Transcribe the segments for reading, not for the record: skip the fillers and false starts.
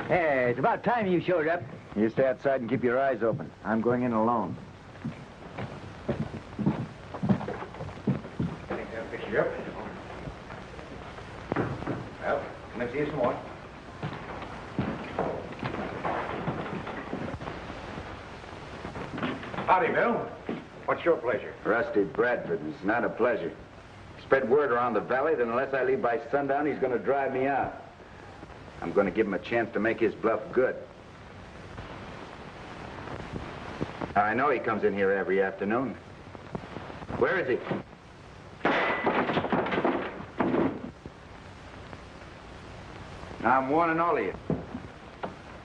Hey, it's about time you showed up. You stay outside and keep your eyes open. I'm going in alone. Pick you up. Well, come and see you some more. Howdy, Bill. What's your pleasure? Rusty Bradford. It's not a pleasure. Spread word around the valley that unless I leave by sundown, he's going to drive me out. I'm going to give him a chance to make his bluff good. I know he comes in here every afternoon. Where is he? I'm warning all of you.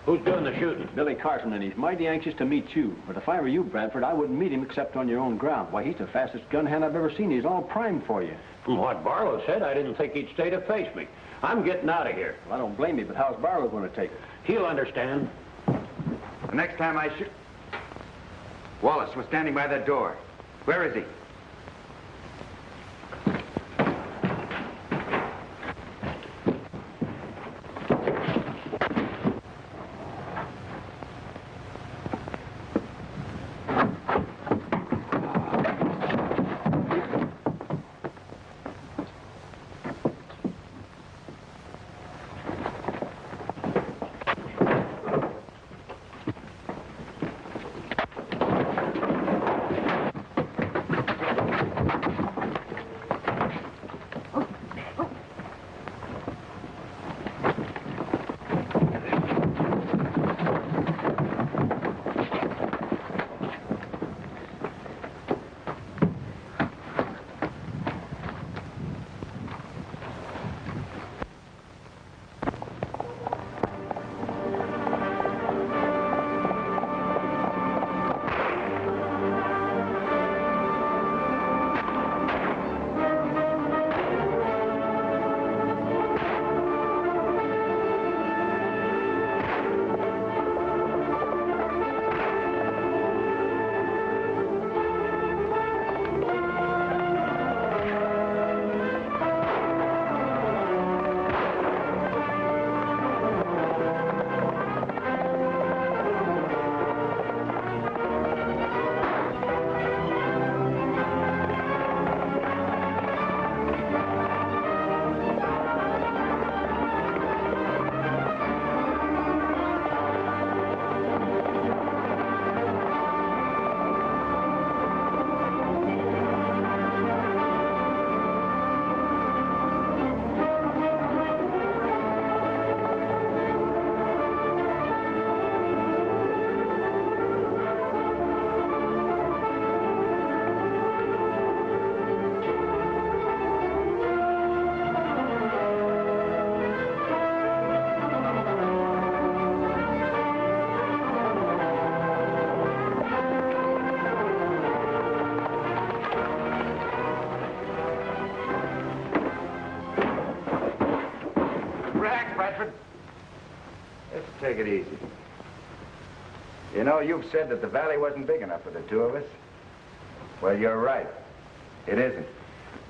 Who's doing the shooting? Billy Carson, and he's mighty anxious to meet you. But if I were you, Bradford, I wouldn't meet him except on your own ground. Why, he's the fastest gun hand I've ever seen. He's all primed for you. From what Barlow said, I didn't think he'd stay to face me. I'm getting out of here. Well, I don't blame you, but how's Barlow going to take it? He'll understand. The next time I shoot... Wallace was standing by the door. Where is he? Take it easy. You know, you've said that the valley wasn't big enough for the two of us. Well, you're right. It isn't.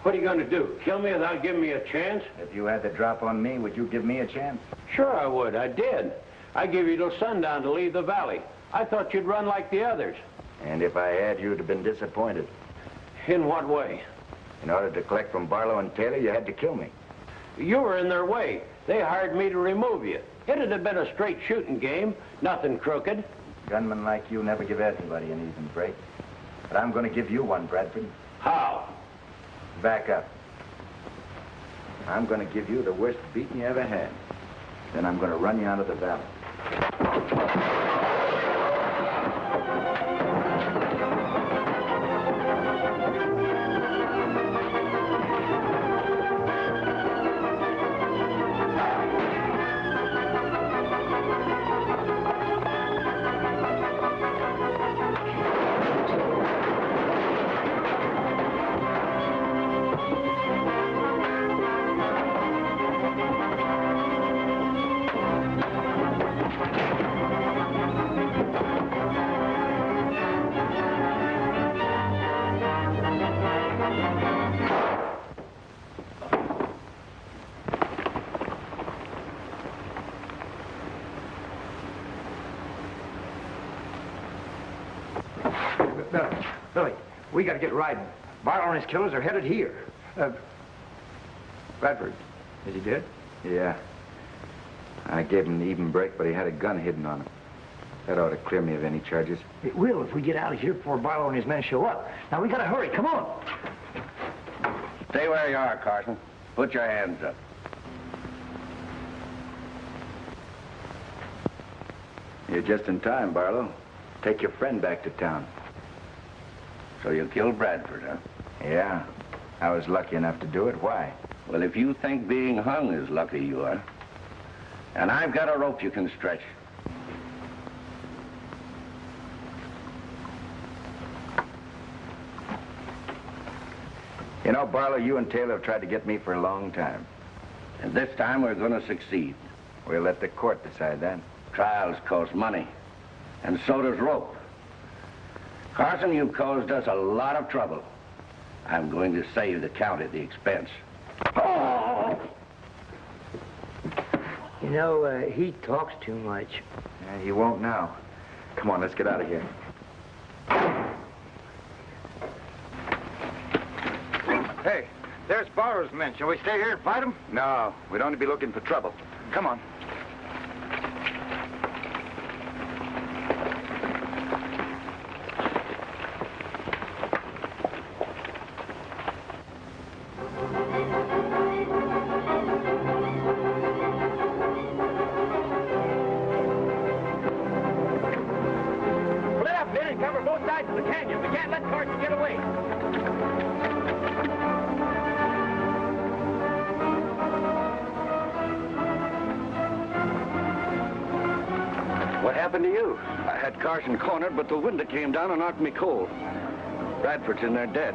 What are you going to do? Kill me without giving me a chance? If you had the drop on me, would you give me a chance? Sure I would. I did. I give you till sundown to leave the valley. I thought you'd run like the others. And if I had, you'd have been disappointed. In what way? In order to collect from Barlow and Taylor, you had to kill me. You were in their way. They hired me to remove you. It'd have been a straight shooting game, nothing crooked. Gunmen like you never give anybody an even break. But I'm going to give you one, Bradford. How? Back up. I'm going to give you the worst beating you ever had. Then I'm going to run you out of the valley. Billy, we got to get riding. Barlow and his killers are headed here. Bradford, is he dead? Yeah. I gave him an even break, but he had a gun hidden on him. That ought to clear me of any charges. It will if we get out of here before Barlow and his men show up. Now, we got to hurry. Come on. Stay where you are, Carson. Put your hands up. You're just in time, Barlow. Take your friend back to town. So you killed Bradford, huh? Yeah. I was lucky enough to do it. Why? Well, if you think being hung is lucky, you are. And I've got a rope you can stretch. You know, Barlow, you and Taylor have tried to get me for a long time. And this time we're going to succeed. We'll let the court decide that. Trials cost money. And so does rope. Carson, you've caused us a lot of trouble. I'm going to save the county the expense. You know, he talks too much. Yeah, he won't now. Come on, let's get out of here. Hey, there's Barlow's men. Shall we stay here and fight them? No, we'd only be looking for trouble. Come on. Split up, men, and cover both sides of the canyon. We can't let Carson get away. What happened to you? I had Carson cornered, but the window came down and knocked me cold. Bradford's in there dead.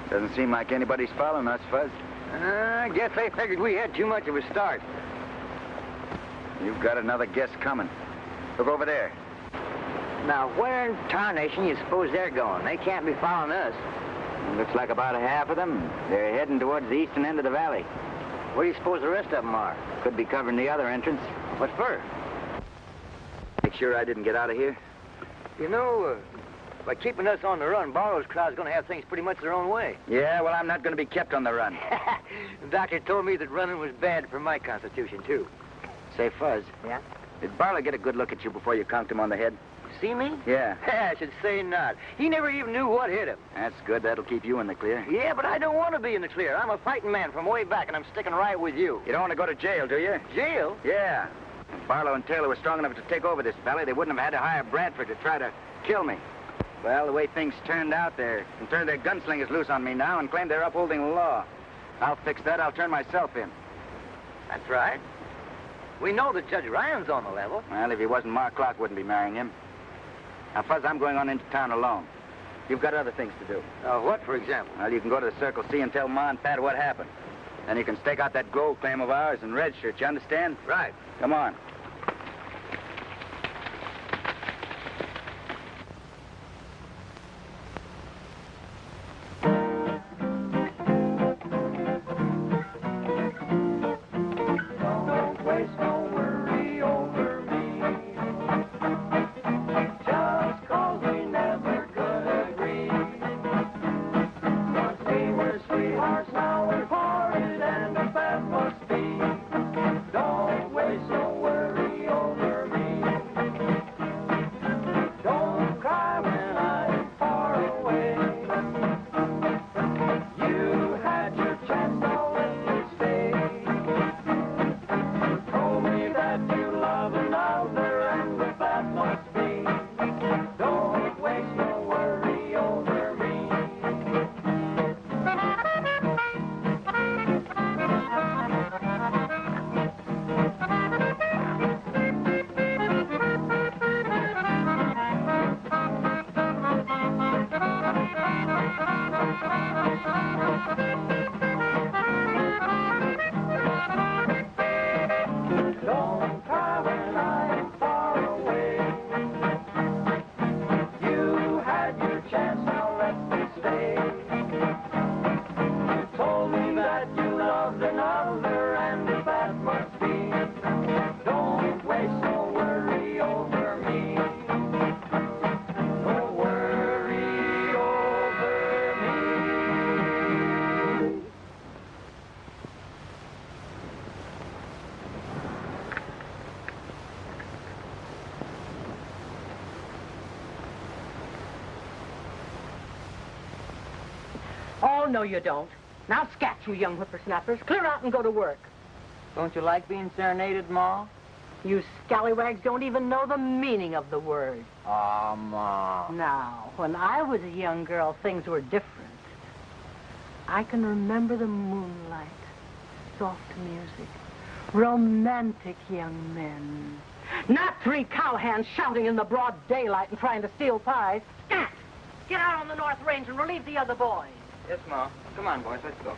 Doesn't seem like anybody's following us, Fuzz. I guess they figured we had too much of a start. You've got another guess coming. Look over there. Now, where in tarnation you suppose they're going? They can't be following us. Looks like about a half of them. They're heading towards the eastern end of the valley. Where do you suppose the rest of them are? Could be covering the other entrance. What for? Make sure I didn't get out of here. You know, by keeping us on the run, Barlow's crowd's going to have things pretty much their own way. Yeah, well, I'm not going to be kept on the run. The doctor told me that running was bad for my constitution, too. Say, Fuzz, Yeah? did Barlow get a good look at you before you conked him on the head? See me? Yeah. I should say not. He never even knew what hit him. That's good. That'll keep you in the clear. Yeah, but I don't want to be in the clear. I'm a fighting man from way back, and I'm sticking right with you. You don't want to go to jail, do you? Jail? Yeah. If Barlow and Taylor were strong enough to take over this valley, they wouldn't have had to hire Bradford to try to kill me. Well, the way things turned out, they can turn their gunslingers loose on me now and claim they're upholding the law. I'll fix that. I'll turn myself in. That's right. We know that Judge Ryan's on the level. Well, if he wasn't, Mark Clark wouldn't be marrying him. Now, Fuzz, I'm going on into town alone. You've got other things to do. What, for example? Well, you can go to the Circle C and tell Ma and Pat what happened. Then you can stake out that gold claim of ours and red shirt, you understand? Right. Come on. Don't waste no worry. Oh, no, you don't. Now scat, you young whippersnappers. Clear out and go to work. Don't you like being serenaded, Ma? You scallywags don't even know the meaning of the word. Aw, Ma. Now, when I was a young girl, things were different. I can remember the moonlight, soft music, romantic young men. Not 3 cowhands shouting in the broad daylight and trying to steal pies. Scat! Get out on the North Range and relieve the other boys. Yes, Ma. Come on, boys, let's go.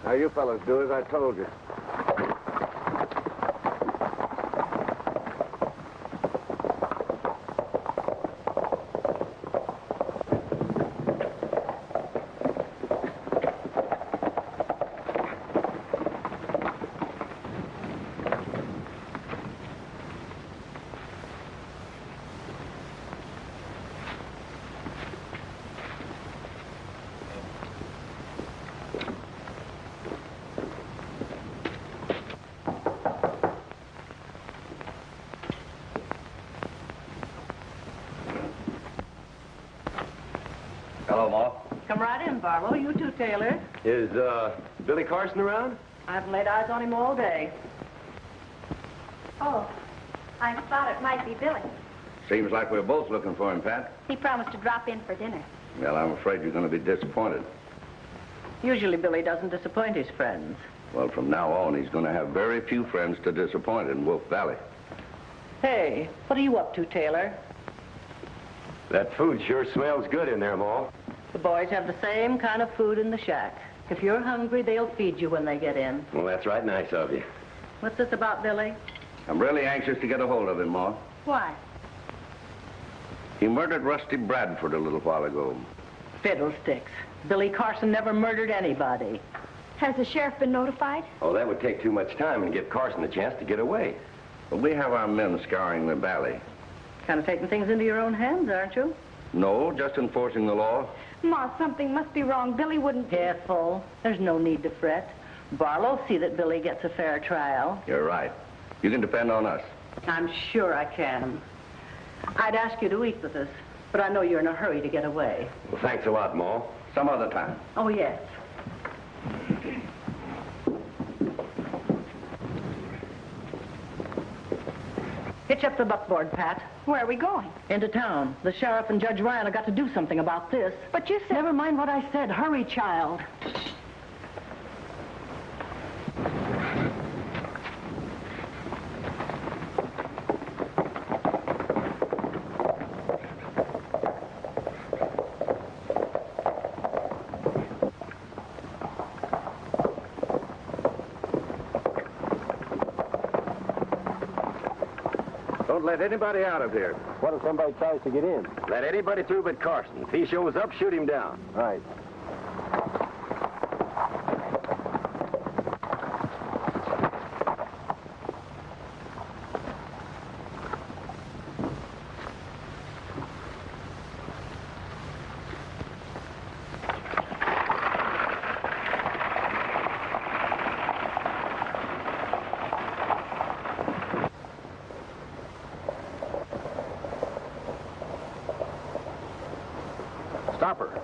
Now, you fellas do as I told you. Hello, Ma. Come right in, Barlow. You too, Taylor. Is, Billy Carson around? I haven't laid eyes on him all day. Oh, I thought it might be Billy. Seems like we're both looking for him, Pat. He promised to drop in for dinner. Well, I'm afraid you're going to be disappointed. Usually Billy doesn't disappoint his friends. Well, from now on, he's going to have very few friends to disappoint in Wolf Valley. Hey, what are you up to, Taylor? That food sure smells good in there, Ma. The boys have the same kind of food in the shack. If you're hungry, they'll feed you when they get in. Well, that's right nice of you. What's this about, Billy? I'm really anxious to get a hold of him, Ma. Why? He murdered Rusty Bradford a little while ago. Fiddlesticks. Billy Carson never murdered anybody. Has the sheriff been notified? Oh, that would take too much time and give Carson a chance to get away. But we have our men scouring the valley. Kind of taking things into your own hands, aren't you? No, just enforcing the law. Ma, something must be wrong. Billy wouldn't... Careful. There's no need to fret. Barlow'll see that Billy gets a fair trial. You're right. You can depend on us. I'm sure I can. I'd ask you to eat with us, but I know you're in a hurry to get away. Well, thanks a lot, Ma. Some other time. Oh, yes. Hitch up the buckboard, Pat. Where are we going? Into town. The sheriff and Judge Ryan have got to do something about this. But you said... Never mind what I said. Hurry, child. Don't let anybody out of here. What if somebody tries to get in? Let anybody through but Carson. If he shows up, shoot him down. Right. Stop her.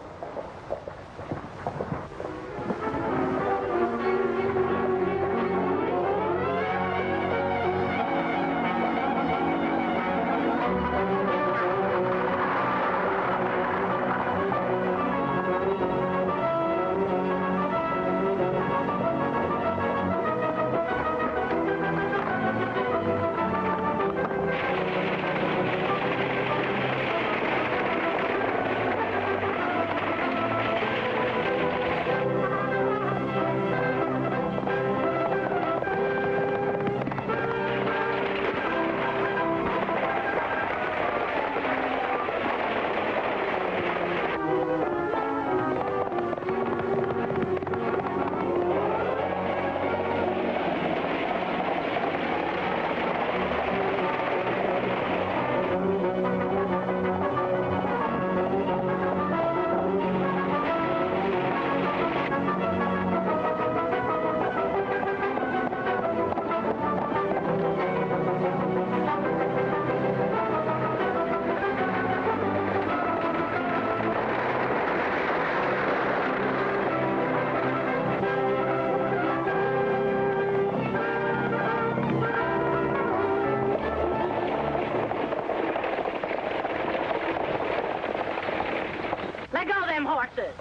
horses.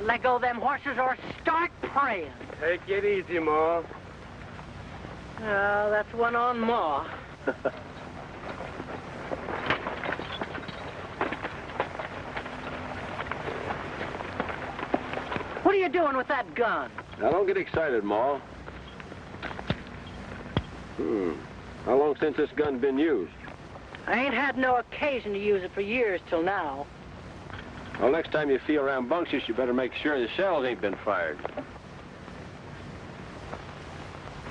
Let go of them horses or start praying. Take it easy, Ma. Oh, that's one on Ma. What are you doing with that gun? Now, don't get excited, Ma. How long since this gun been used? I ain't had no occasion to use it for years till now. Well, next time you feel rambunctious, you better make sure the shells ain't been fired.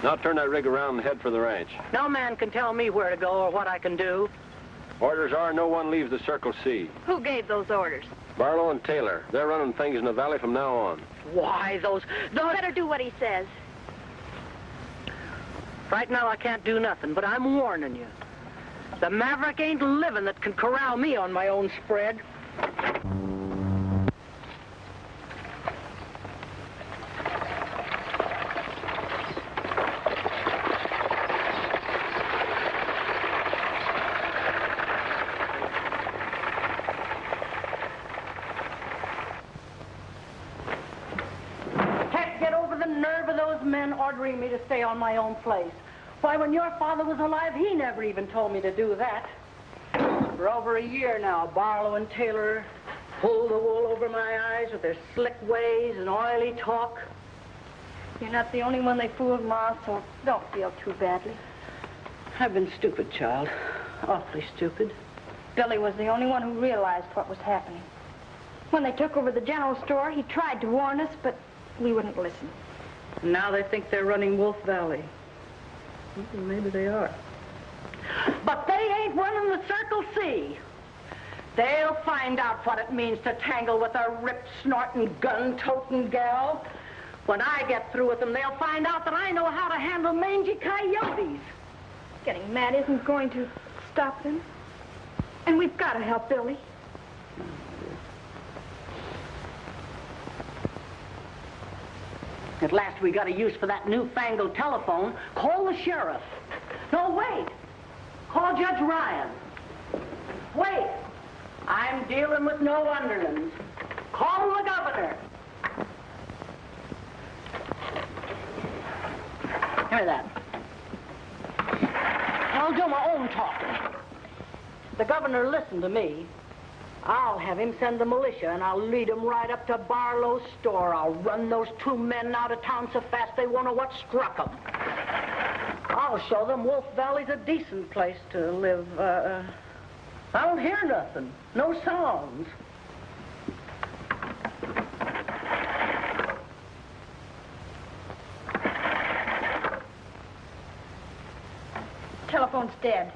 Now turn that rig around and head for the ranch. No man can tell me where to go or what I can do. Orders are no one leaves the Circle C. Who gave those orders? Barlow and Taylor. They're running things in the valley from now on. Why, those... Better do what he says. Right now I can't do nothing, but I'm warning you. The maverick ain't living that can corral me on my own spread. Ordering me to stay on my own place. Why, when your father was alive, he never even told me to do that. For over a year now, Barlow and Taylor pull the wool over my eyes with their slick ways and oily talk. You're not the only one they fooled, Ma, so don't feel too badly. I've been stupid, child. Awfully stupid. Billy was the only one who realized what was happening. When they took over the general store, he tried to warn us, but we wouldn't listen. Now they think they're running Wolf Valley. Well, maybe they are. But they ain't running the Circle C. They'll find out what it means to tangle with a rip-snorting, gun-toting gal. When I get through with them, they'll find out that I know how to handle mangy coyotes. Getting mad isn't going to stop them. And we've got to help Billy. At last we got a use for that newfangled telephone. Call the sheriff. No, wait. Call Judge Ryan. Wait. I'm dealing with no underlings. Call the governor. Give me that. I'll do my own talking. The governor listened to me. I'll have him send the militia, and I'll lead them right up to Barlow's store. I'll run those two men out of town so fast they won't know what struck them. I'll show them Wolf Valley's a decent place to live. I don't hear nothing. No sounds. Telephone's dead.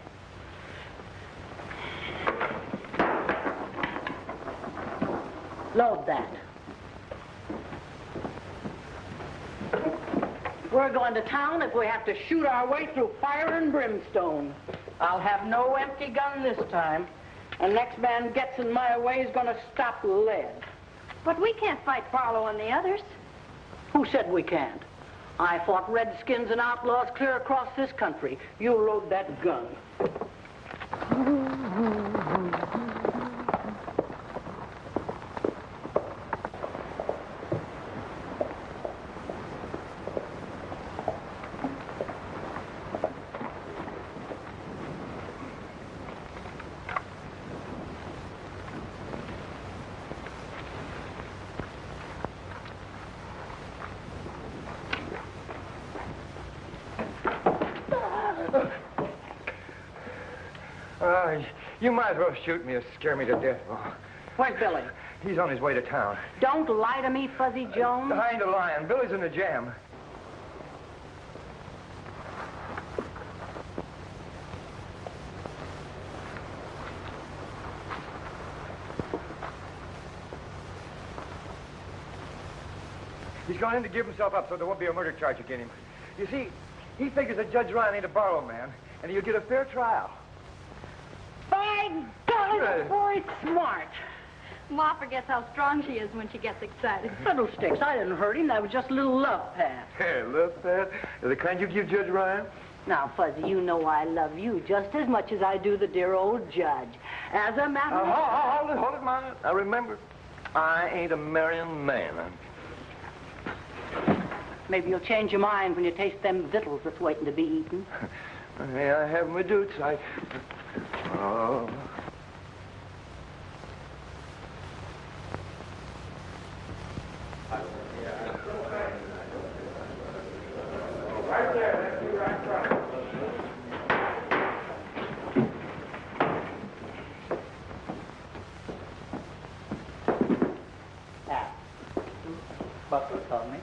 Load that. We're going to town if we have to shoot our way through fire and brimstone. I'll have no empty gun this time. And next man gets in my way is going to stop lead. But we can't fight Barlow and the others. Who said we can't? I fought redskins and outlaws clear across this country. You load that gun. You might as well shoot me as scare me to death, Ma. Where's Billy? He's on his way to town. Don't lie to me, Fuzzy Jones. I ain't a lying. Billy's in the jam. He's gone in to give himself up so there won't be a murder charge against him. You see, he figures that Judge Ryan ain't a Barlow man, and he'll get a fair trial. By golly, the boy's smart. Ma forgets how strong she is when she gets excited. Fiddlesticks, I didn't hurt him. That was just a little love pat. Hey, love pat? The kind you give Judge Ryan? Now, Fuzzy, you know I love you just as much as I do the dear old judge. As a matter of... Hold it, Ma. Now, remember, I ain't a marrying man. Maybe you'll change your mind when you taste them victuals that's waiting to be eaten. Yeah, I have my dukes. Oh. Right there, that's you right front. Buckle told me.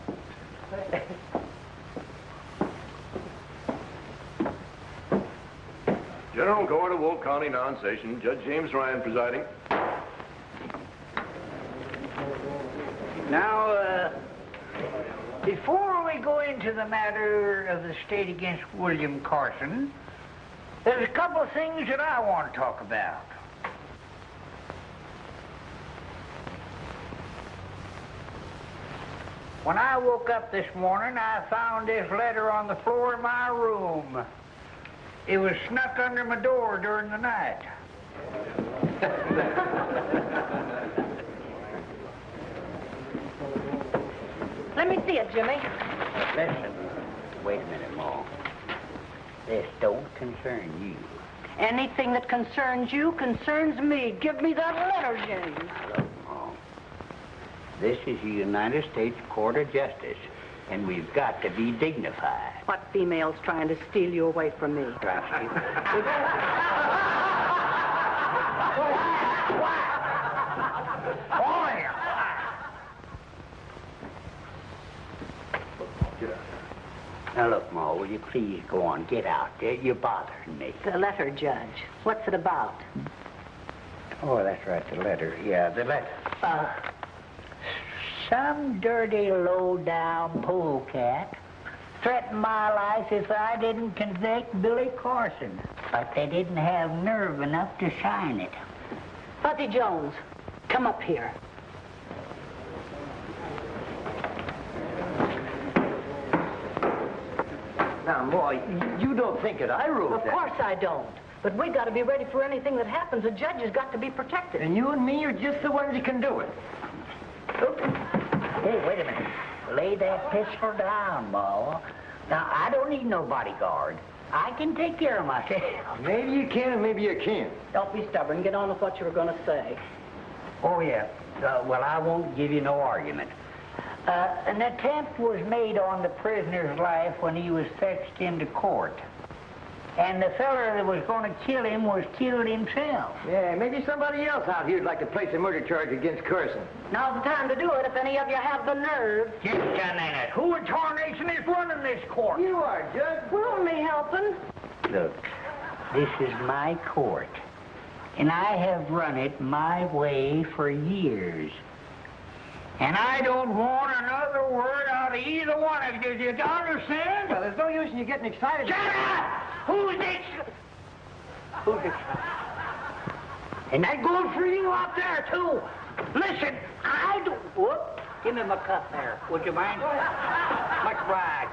General Court of Wolf County non-session. Judge James Ryan presiding. Now, before we go into the matter of the state against William Carson, there's a couple of things that I want to talk about. When I woke up this morning, I found this letter on the floor of my room. It was snuck under my door during the night. Let me see it, Jimmy. Listen, wait a minute, Ma. This don't concern you. Anything that concerns you concerns me. Give me that letter, James. Look, Ma. This is the United States Court of Justice, and we've got to be dignified. What female's trying to steal you away from me? Trust you. Now, look, Ma, will you please go on? Get out. You're bothering me. The letter, Judge. What's it about? Oh, that's right, the letter. Yeah, the letter. Some dirty, low-down polecat threatened my life if I didn't convict Billy Carson. But they didn't have nerve enough to sign it. Fuzzy Jones, come up here. Now, boy, you don't think that I wrote that. Of course I don't. But we got to be ready for anything that happens. The judge has got to be protected. And you and me are just the ones that can do it. Hey, wait a minute. Lay that pistol down, Ma. Now, I don't need no bodyguard. I can take care of myself. Maybe you can and maybe you can't. Don't be stubborn. Get on with what you were going to say. Oh, yeah. Well, I won't give you no argument. An attempt was made on the prisoner's life when he was fetched into court. And the feller that was going to kill him was killed himself. Yeah, maybe somebody else out here would like to place a murder charge against Carson. Now's the time to do it if any of you have the nerve. Just a minute. Who in tarnation is running this court? You are, Judge. We're only helping. Look, this is my court. And I have run it my way for years. And I don't want another word out of either one of you. Do you understand? Well, there's no use in you getting excited. Shut up! Who's this? Who's this? And that goes for you out there, too. Listen, I don't... Whoop. Give me my cup there. Would you mind? Much obliged.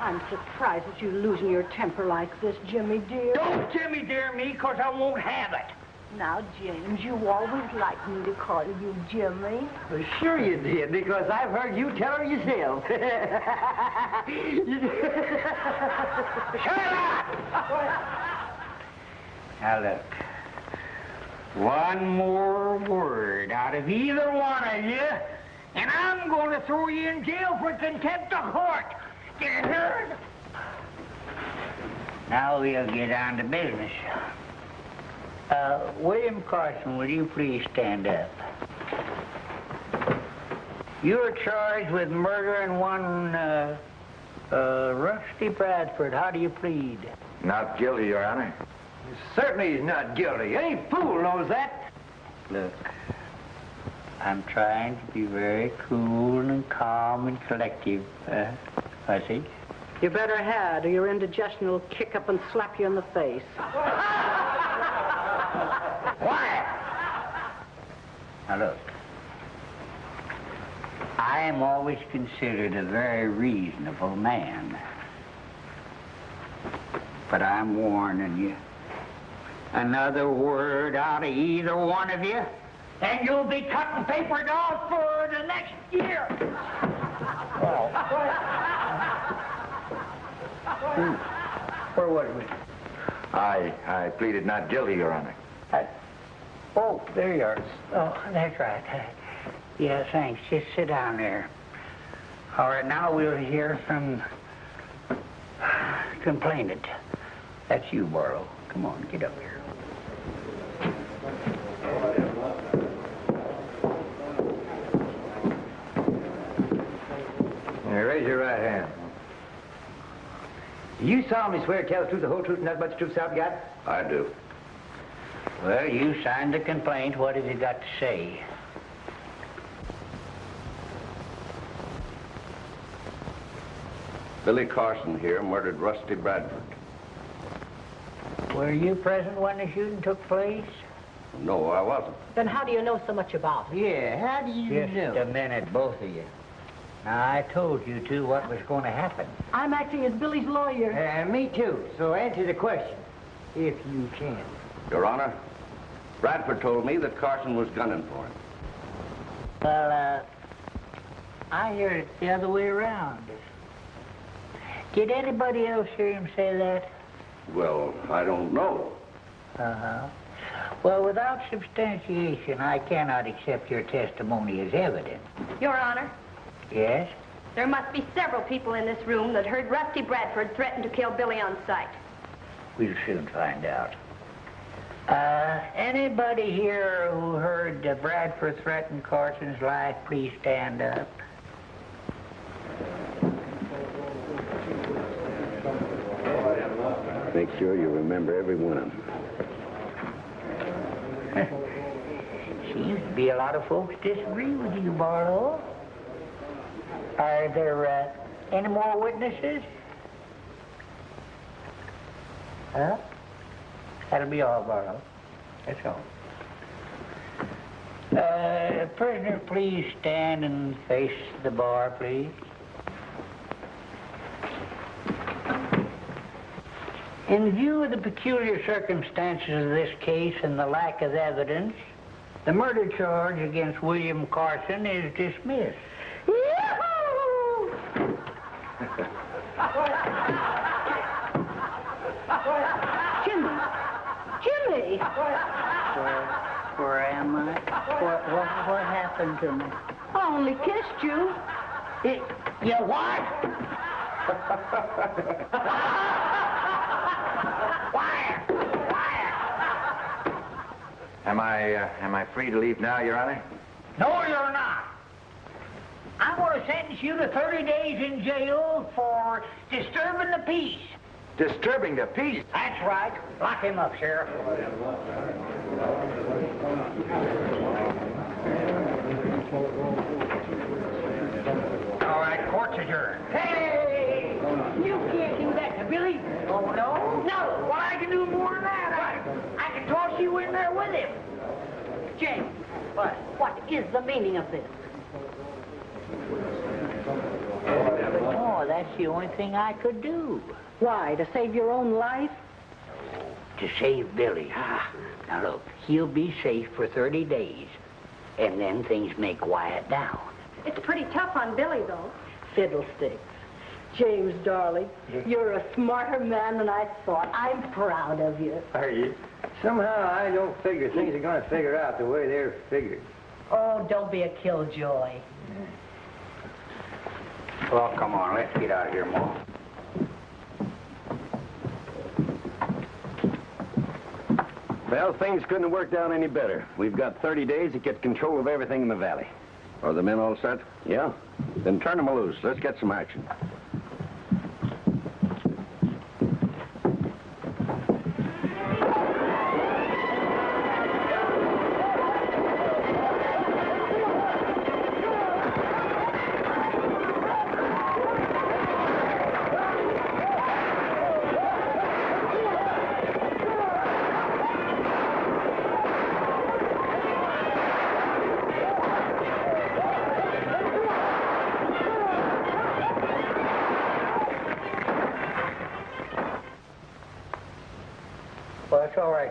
I'm surprised at you losing your temper like this, Jimmy dear. Don't Jimmy dear me, because I won't have it. Now, James, you always liked me to call you Jimmy. Well, sure you did, because I've heard you tell her yourself. Shut up! Now, look. One more word out of either one of you, and I'm going to throw you in jail for contempt of court. You heard? Now we'll get on to business. William Carson, will you please stand up? You're charged with murdering one, Rusty Bradford. How do you plead? Not guilty, Your Honor. Certainly he's not guilty. Any fool knows that. Look, I'm trying to be very cool and calm and collective, Fuzzy. You better had, or your indigestion will kick up and slap you in the face. Quiet! Now look, I am always considered a very reasonable man. But I'm warning you. Another word out of either one of you, and you'll be cutting paper dolls for the next year. Oh. Where was we? I pleaded not guilty, Your Honor. Oh, there you are. Oh, that's right. Yeah, thanks. Just sit down there. All right, now we'll hear from complainant. That's you, Barlow. Come on, get up here. Now, raise your right hand. Do you solemnly swear to tell the truth, the whole truth, and nothing but the truth, self got? I do. Well, you signed the complaint. What have you got to say? Billy Carson here murdered Rusty Bradford. Were you present when the shooting took place? No, I wasn't. Then how do you know so much about it? Yeah, how do you know? Just a minute, both of you. Now, I told you two what was going to happen. I'm acting as Billy's lawyer. Me too. So answer the question, if you can. Your Honor, Bradford told me that Carson was gunning for him. Well, I hear it the other way around. Did anybody else hear him say that? Well, I don't know. Uh-huh. Well, without substantiation, I cannot accept your testimony as evidence. Your Honor, Yes? there must be several people in this room that heard Rusty Bradford threaten to kill Billy on sight. We'll soon find out. Anybody here who heard Bradford threaten Carson's life, please stand up. Make sure you remember every one of them. Seems to be a lot of folks disagree with you, Barlow. Are there any more witnesses? Huh? That'll be all, Barlow. That's all. Prisoner, please stand and face the bar, please. In view of the peculiar circumstances of this case and the lack of evidence, the murder charge against William Carson is dismissed. Yahoo! Jimmy! Where am I? What happened to me? I only kissed you. You what? Fire! Am I free to leave now, Your Honor? No, you're not. I'm going to sentence you to 30 days in jail for disturbing the peace. Disturbing the peace? That's right. Lock him up, Sheriff. All right, court's adjourned. Hey! You can't do that to Billy. Oh, no? No. Well, I can do more than that. I can toss you in there with him. James, What? what is the meaning of this? Oh, that's the only thing I could do. Why, to save your own life? To save Billy. Now, look, he'll be safe for 30 days, and then things may quiet down. It's pretty tough on Billy, though. Fiddlesticks. James, darling, you're a smarter man than I thought. I'm proud of you. Are you? Somehow I don't figure things are going to figure out the way they're figured. Oh, don't be a killjoy. Well, come on, let's get out of here, Ma. Well, things couldn't have worked out any better. We've got 30 days to get control of everything in the valley. Are the men all set? Yeah? Then turn them loose. Let's get some action.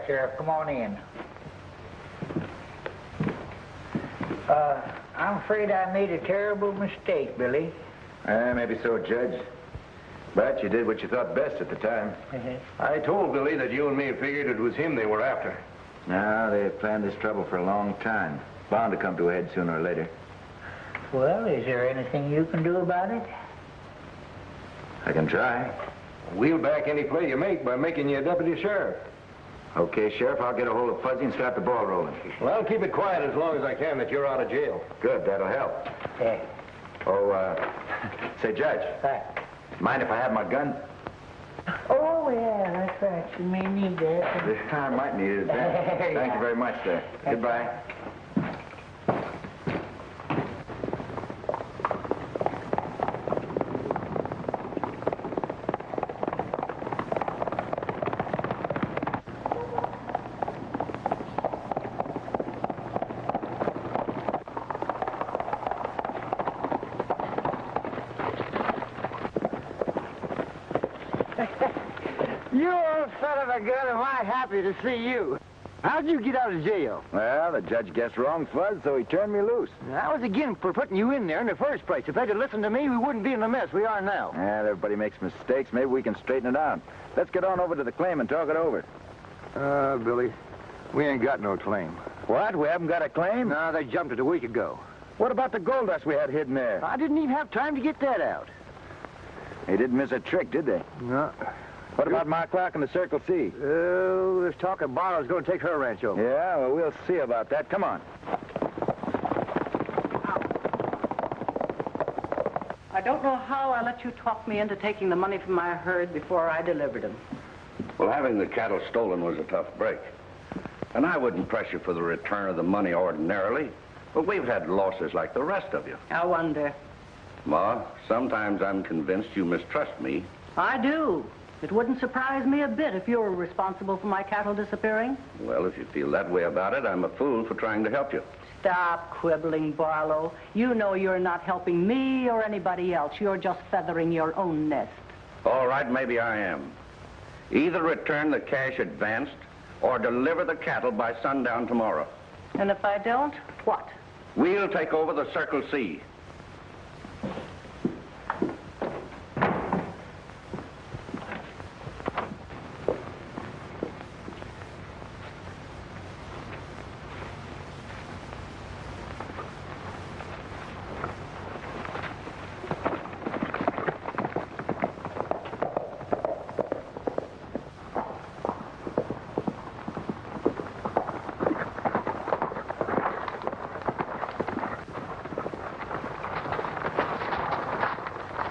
Sheriff. Come on in. I'm afraid I made a terrible mistake, Billy. Maybe so, Judge. But you did what you thought best at the time. I told Billy that you and me figured it was him they were after. No, they had planned this trouble for a long time. Bound to come to a head sooner or later. Well, is there anything you can do about it? I can try. We'll back any play you make by making you a deputy sheriff. Okay, Sheriff, I'll get a hold of Fuzzy and start the ball rolling. Well, I'll keep it quiet as long as I can that you're out of jail. Good, that'll help. Yeah. Oh, say, Judge, mind if I have my gun? Oh, yeah, that's right. You may need that. I might need it then. Thank you very much, sir. Goodbye. You old son of a gun, am I happy to see you. How'd you get out of jail? Well, the judge guessed wrong, Fuzz, so he turned me loose. I was again for putting you in there in the first place. If they'd have listened to me, we wouldn't be in the mess we are now. Yeah, everybody makes mistakes. Maybe we can straighten it out. Let's get on over to the claim and talk it over. Billy, we ain't got no claim. What? We haven't got a claim? No, they jumped it a week ago. What about the gold dust we had hidden there? I didn't even have time to get that out. They didn't miss a trick, did they? No. What about Ma Clark and the Circle C? Oh, there's talk of Barlow's going to take her ranch over. Yeah, well, we'll see about that. Come on. I don't know how I let you talk me into taking the money from my herd before I delivered them. Well, having the cattle stolen was a tough break. And I wouldn't press you for the return of the money ordinarily, but we've had losses like the rest of you. I wonder. Ma, sometimes I'm convinced you mistrust me. I do. It wouldn't surprise me a bit if you were responsible for my cattle disappearing. Well, if you feel that way about it, I'm a fool for trying to help you. Stop quibbling, Barlow. You know you're not helping me or anybody else. You're just feathering your own nest. All right, maybe I am. Either return the cash advanced or deliver the cattle by sundown tomorrow. And if I don't, what? We'll take over the Circle C.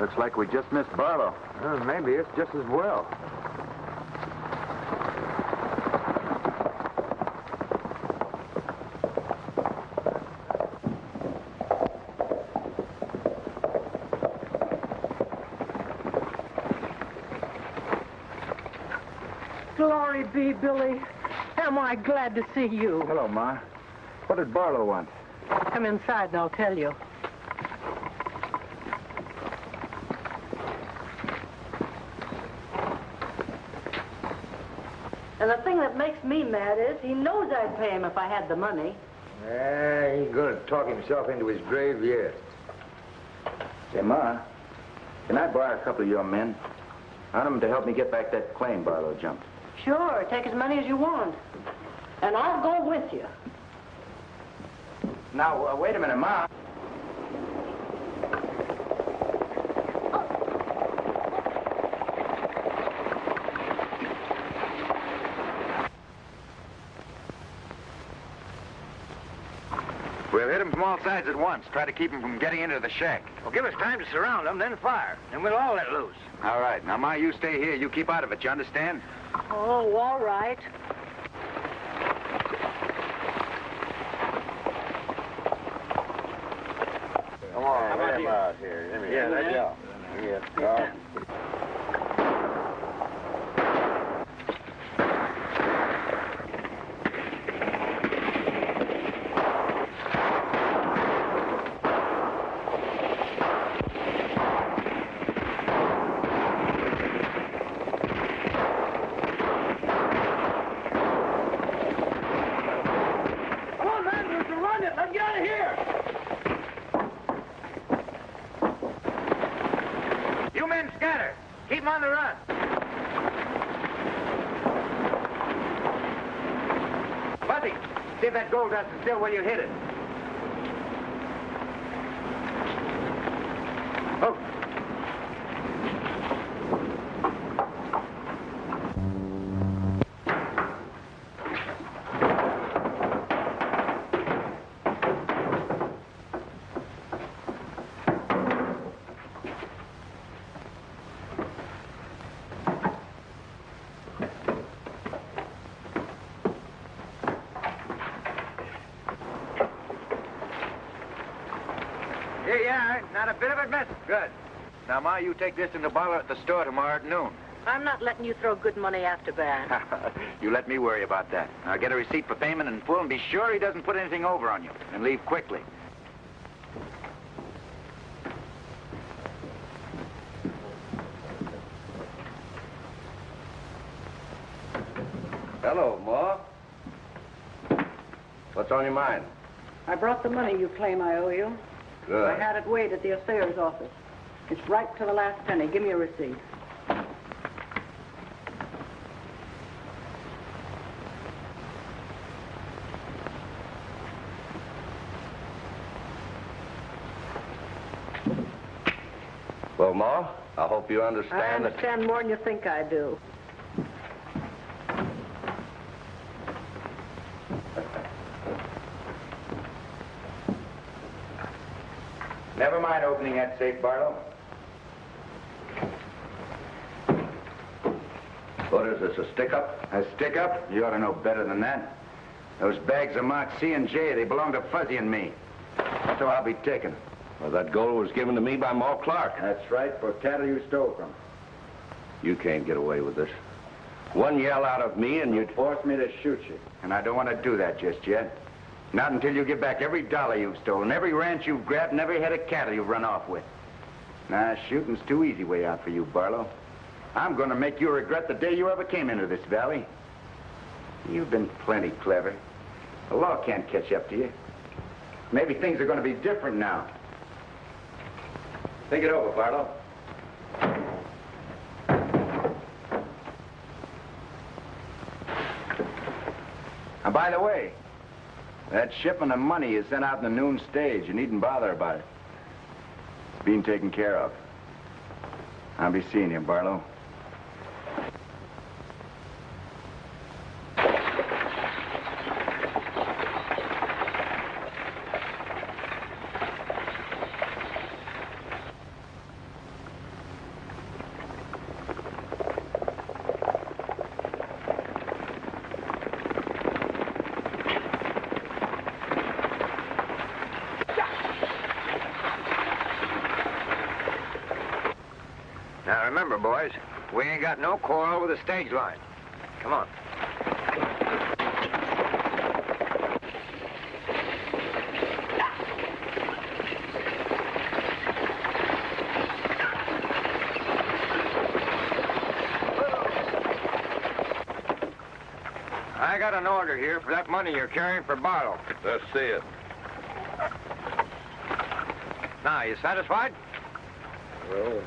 Looks like we just missed Barlow. Maybe it's just as well. Glory be, Billy. Am I glad to see you. Hello, Ma. What did Barlow want? Come inside and I'll tell you. And the thing that makes me mad is he knows I'd pay him if I had the money. He's going to talk himself into his grave yet. Say, Ma, can I borrow a couple of your men? I want them to help me get back that claim Barlow jumped. Sure, take as many as you want. And I'll go with you. Now, wait a minute, Ma. We'll hit them from all sides at once. Try to keep them from getting into the shack. Well, give us time to surround them, then fire. And we'll all let loose. All right. Now, Ma, you stay here. You keep out of it. You understand? Oh, all right. Come on, how about out here? Yeah, let's go. Yeah. run it! Let's get out of here! You men scatter. Keep 'em on the run. Buzzy, see if that gold dust is still where you hit it. Oh. Here you are. Not a bit of it missing. Good. Now, Ma, you take this in the bottle at the store tomorrow at noon. I'm not letting you throw good money after bad. You let me worry about that. Now, get a receipt for payment in full and be sure he doesn't put anything over on you. And leave quickly. Hello, Ma. What's on your mind? I brought the money you claim I owe you. Good. I had it weighed at the assayer's office. It's right to the last penny. Give me a receipt. Well, Ma, I hope you understand I understand more than you think I do. Never mind opening that safe, Barlow. What is this, a stick-up? A stick-up? You ought to know better than that. Those bags are marked C and J. They belong to Fuzzy and me. So I'll be taking. Well, that gold was given to me by Ma Clark. That's right, for cattle you stole from. You can't get away with this. One yell out of me and you'd... Force me to shoot you. And I don't want to do that just yet. Not until you give back every dollar you've stolen, every ranch you've grabbed, and every head of cattle you've run off with. Nah, shooting's too easy way out for you, Barlow. I'm going to make you regret the day you ever came into this valley. You've been plenty clever. The law can't catch up to you. Maybe things are going to be different now. Think it over, Barlow. And by the way, that shipment of money is sent out in the noon stage. You needn't bother about it. It's being taken care of. I'll be seeing you, Barlow. Now remember, boys, we ain't got no quarrel with the stage line. Come on. I got an order here for that money you're carrying for Barlow. Let's see it. Now, you satisfied? Well,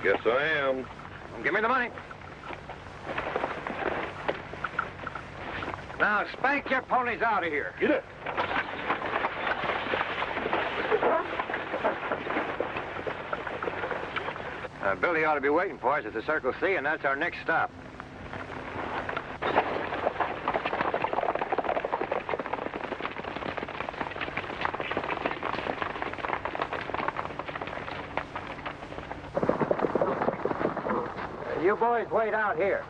guess I am. Well, give me the money. Now, spank your ponies out of here. Get it. Billy ought to be waiting for us at the Circle C, and that's our next stop. You boys wait out here.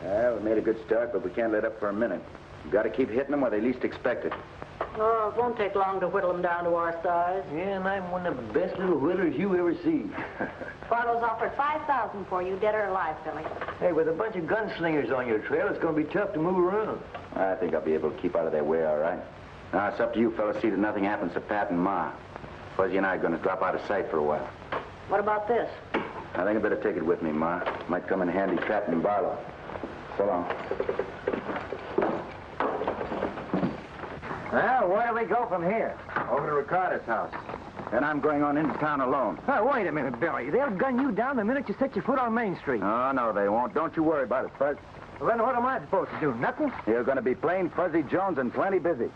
Well, we made a good start, but we can't let up for a minute. We've got to keep hitting them where they least expect it. Oh, it won't take long to whittle them down to our size. Yeah, and I'm one of the best little whittlers you ever see. Barlow's offered $5,000 for you, dead or alive, Billy. Hey, with a bunch of gunslingers on your trail, it's going to be tough to move around. I think I'll be able to keep out of their way all right. Now, it's up to you fellas, see that nothing happens to Pat and Ma. Fuzzy and I are going to drop out of sight for a while. What about this? I think I better take it with me, Ma. Might come in handy trapping Barlow. So long. Well, where do we go from here? Over to Ricardo's house. Then I'm going on into town alone. Oh, wait a minute, Billy. They'll gun you down the minute you set your foot on Main Street. Oh, no, they won't. Don't you worry about it, Fuzz. Well, then what am I supposed to do? Nothing? You're going to be plain Fuzzy Jones and plenty busy.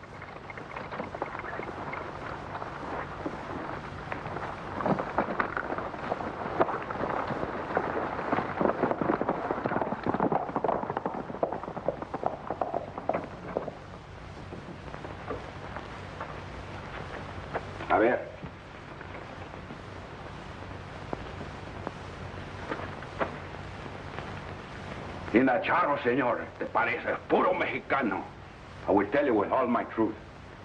A ver. Inacharo, señor. Te parece puro mexicano. I will tell you with all my truth.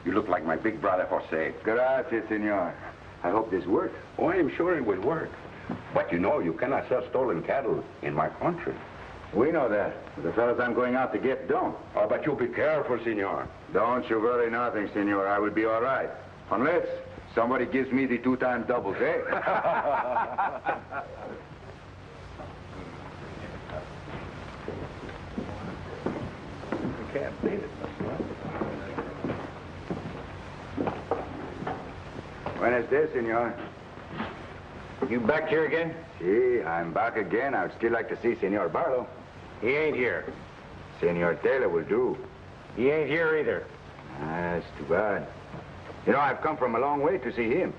You look like my big brother, Jose. Gracias, senor. I hope this works. Oh, I am sure it will work. But you know, you cannot sell stolen cattle in my country. We know that. The fellas I'm going out to get don't. Oh, but you be careful, senor. Don't you worry nothing, senor. I will be all right. Unless somebody gives me the 2 times doubles, eh? Can't beat it. Buenos dias, senor. You back here again? See, I'm back again. I would still like to see Senor Barlow. He ain't here. Senor Taylor will do. He ain't here either. That's too bad. You know, I've come from a long way to see him.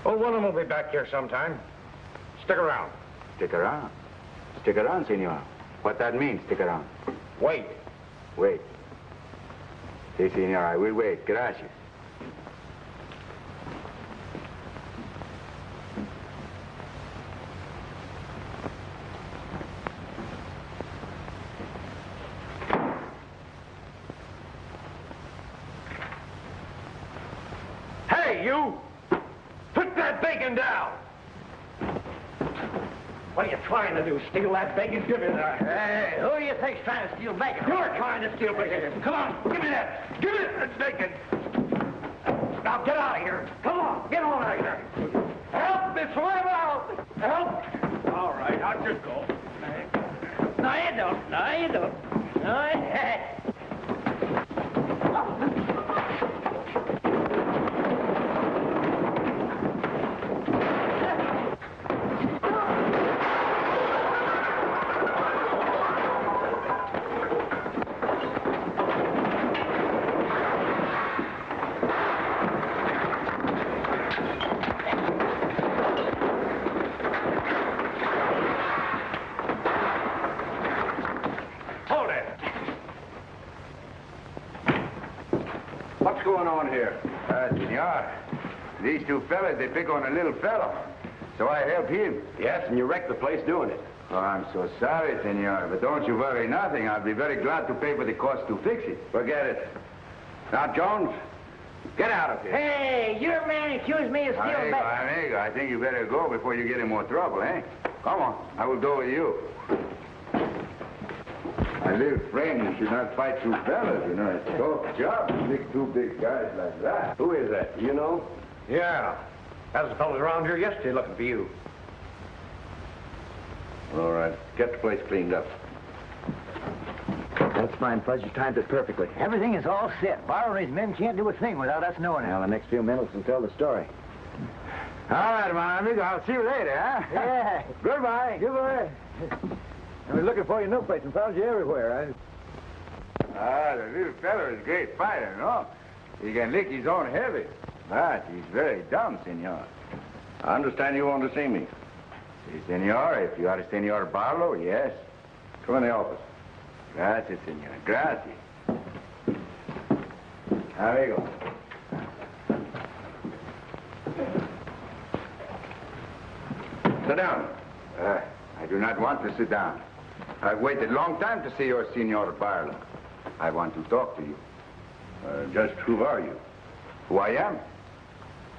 Oh, one of them will be back here sometime. Stick around. Stick around. Stick around, senor. What that means, stick around. Wait. Wait. Si, senor, I will wait. Gracias. Hey, you! Put that bacon down! What are you trying to do? Steal that bacon? Give me that. Hey, who do you think's trying to steal bacon? You're trying to steal bacon. Come on, give me that. Give me that bacon. Now get out of here. Come on, get on out of here. Help me swim out. Help. All right, I'll just go. No, you don't. No, you don't. No, What's going on here? Senor, these 2 fellas, they pick on a little fellow. So I help him. Yes, and you wrecked the place doing it. Oh, I'm so sorry, senor, but don't you worry nothing. I'll be very glad to pay for the cost to fix it. Forget it. Now, Jones, get out of here. Hey, your man accused me of stealing bacon. Amigo, I think you better go before you get in more trouble, eh? Come on, I will go with you. My little friend, you should not fight 2 fellas, you know. It's a tough job to pick 2 big guys like that. Who is that? Do you know? Yeah. That was the fellas around here yesterday looking for you. All right, get the place cleaned up. That's fine, Fuzz. You timed it perfectly. Everything is all set. Barlow and his men can't do a thing without us knowing it. Well, the next few minutes will tell the story. All right, my amigo, I'll see you later, huh? Yeah. Goodbye. Goodbye. I was looking for you in no place and found you everywhere. Ah, the little fellow is a great fighter, no? He can lick his own heavy. But he's very dumb, senor. I understand you want to see me. Si, senor, if you are Senor Barlow, yes. Come in the office. Gracias, senor. Gracias. Amigo. Sit down. I do not want to sit down. I've waited a long time to see your Senor Barlow. I want to talk to you. Just who are you? Who I am?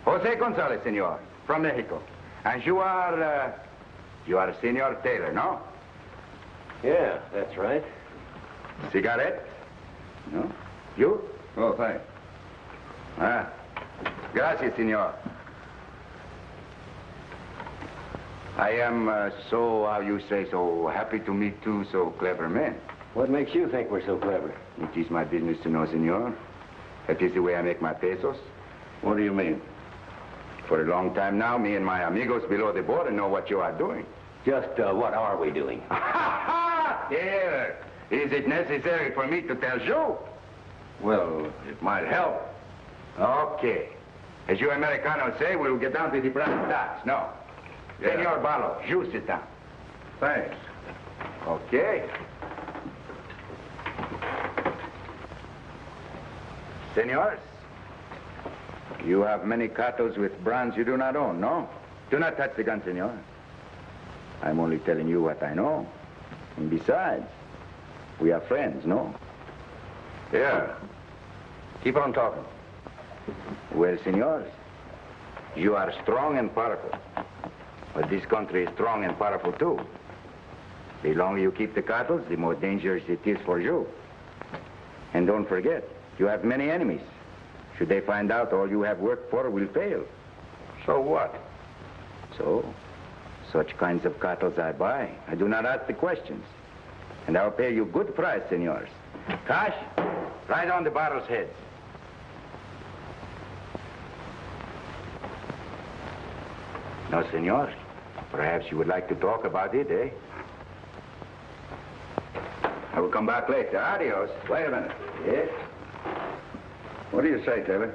Jose Gonzalez, senor, from Mexico. And you are Senor Taylor, no? Yeah, that's right. Cigarette? No? You? Oh, thanks. Ah. Gracias, senor. I am so, how you say, so happy to meet two so clever men. What makes you think we're so clever? It is my business to know, senor. That is the way I make my pesos. What do you mean? For a long time now, me and my amigos below the border know what you are doing. Just what are we doing? Here. Is it necessary for me to tell you? Well, it might help. Okay. As you Americanos say, we'll get down to the brass tacks. No. Yeah. Senor Barlow, you sit down. Thanks. Okay. Senors, you have many cattle with brands you do not own, no? Do not touch the gun, senor. I'm only telling you what I know. And besides, we are friends, no? Yeah. Keep on talking. Well, senors, you are strong and powerful. But this country is strong and powerful, too. The longer you keep the cattle, the more dangerous it is for you. And don't forget, you have many enemies. Should they find out all you have worked for will fail. So what? So, such kinds of cattle I buy. I do not ask the questions. And I'll pay you good price, senors. Cash, right on the barrel's head. No, senor. Perhaps you would like to talk about it, eh? I will come back later. Adios. Wait a minute. Yes? What do you say, Taylor?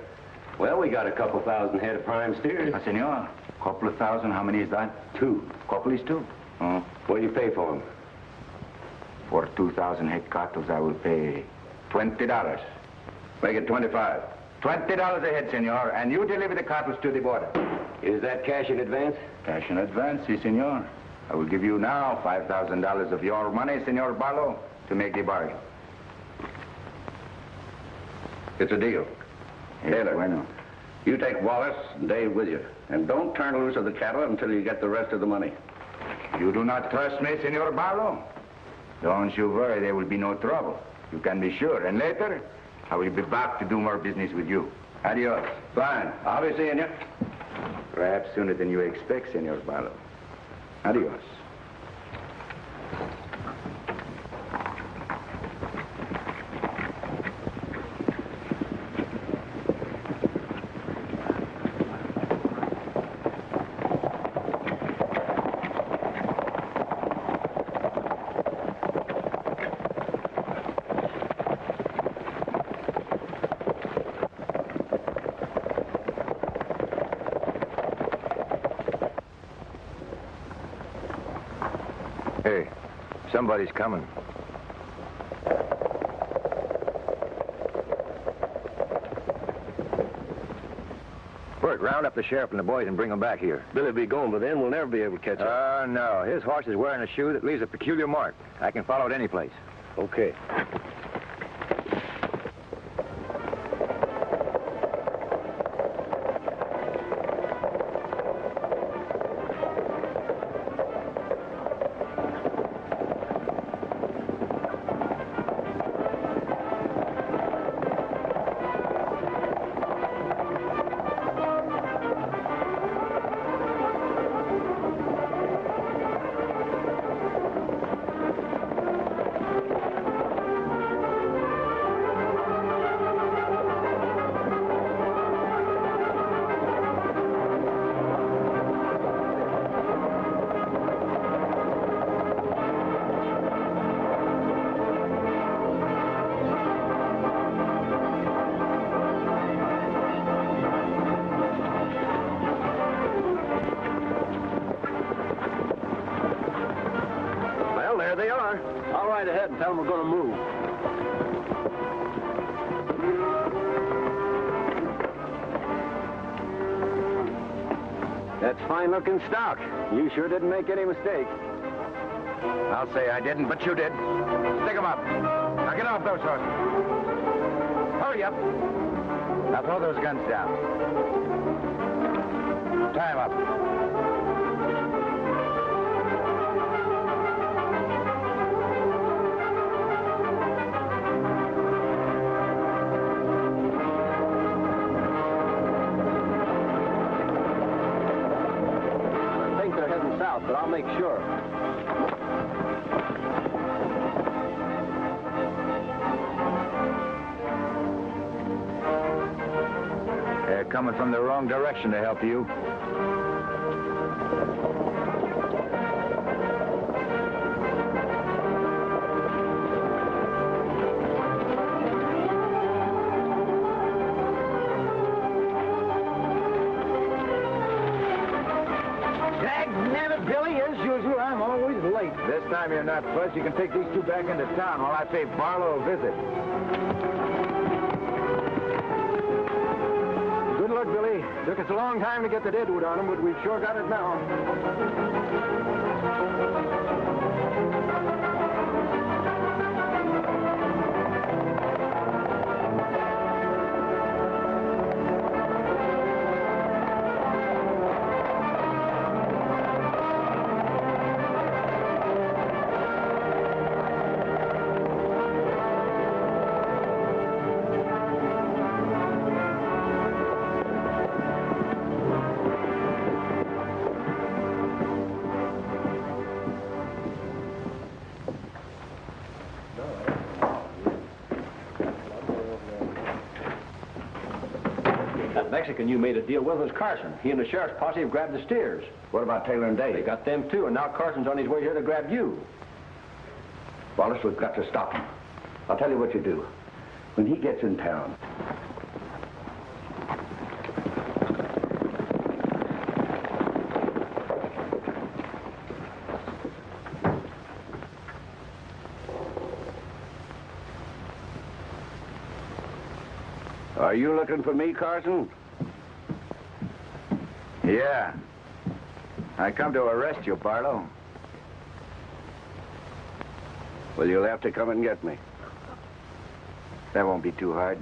Well, we got a couple thousand head of prime steers. Senor, couple of thousand. How many is that? 2. Couple is 2. Oh. What do you pay for them? For 2,000 head cattle, I will pay $20. Make it 25. $20 a head, senor, and you deliver the cattle to the border. Is that cash in advance? Cash in advance, si, senor. I will give you now $5,000 of your money, Senor Barlow, to make the bargain. It's a deal. Taylor, Bueno. you take Wallace and Dave with you. And don't turn loose of the cattle until you get the rest of the money. You do not trust me, Senor Barlow? Don't you worry, there will be no trouble. You can be sure. And later, I will be back to do more business with you. Adios. Fine. I'll be seeing you. Perhaps sooner than you expect, Senor Barlow. Adios. Hey, somebody's coming. Bert, round up the sheriff and the boys and bring them back here. Billy'll be gone, but then we'll never be able to catch up. No. His horse is wearing a shoe that leaves a peculiar mark. I can follow it any place. Okay. There they are. I'll ride ahead and tell them we're going to move. That's fine-looking stock. You sure didn't make any mistake. I'll say I didn't, but you did. Stick 'em up. Now get off those horses. Hurry up. Now throw those guns down. Tie 'em up. out, but I'll make sure. They're coming from the wrong direction to help you. This time you're not, Fuzz. You can take these two back into town while I pay Barlow a visit. Good luck, Billy. Took us a long time to get the deadwood on him, but we've sure got it now. Mexican you made a deal with was Carson. He and the sheriff's posse have grabbed the steers. What about Taylor and Dave? They got them too, and now Carson's on his way here to grab you. Wallace, we've got to stop him. I'll tell you what you do. When he gets in town, are you looking for me, Carson? Yeah. I come to arrest you, Barlow. Well, you'll have to come and get me. That won't be too hard.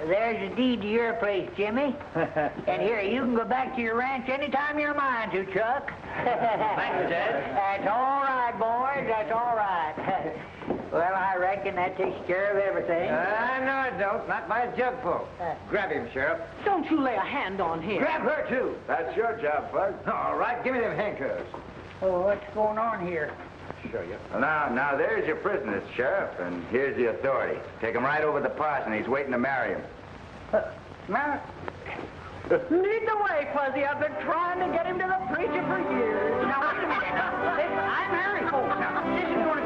There's a deed to your place, Jimmy. And here, you can go back to your ranch anytime you're mind to, Chuck. Thanks, Dad. That's all right, boys. That's all right. Well, I reckon that takes care of everything. No, it don't. Not by a jugful. Grab him, Sheriff. Don't you lay a hand on him. Grab her, too. That's your job, Fuzz. All right, give me them handcuffs. Oh, what's going on here? Show you. Well, now, there's your prisoners, Sheriff, and here's the authority. Take him right over to the parson. He's waiting to marry him. Lead the way, Fuzzy. I've been trying to get him to the preacher for years. Now, wait a minute. Listen, I'm married, folks. Now, this is going to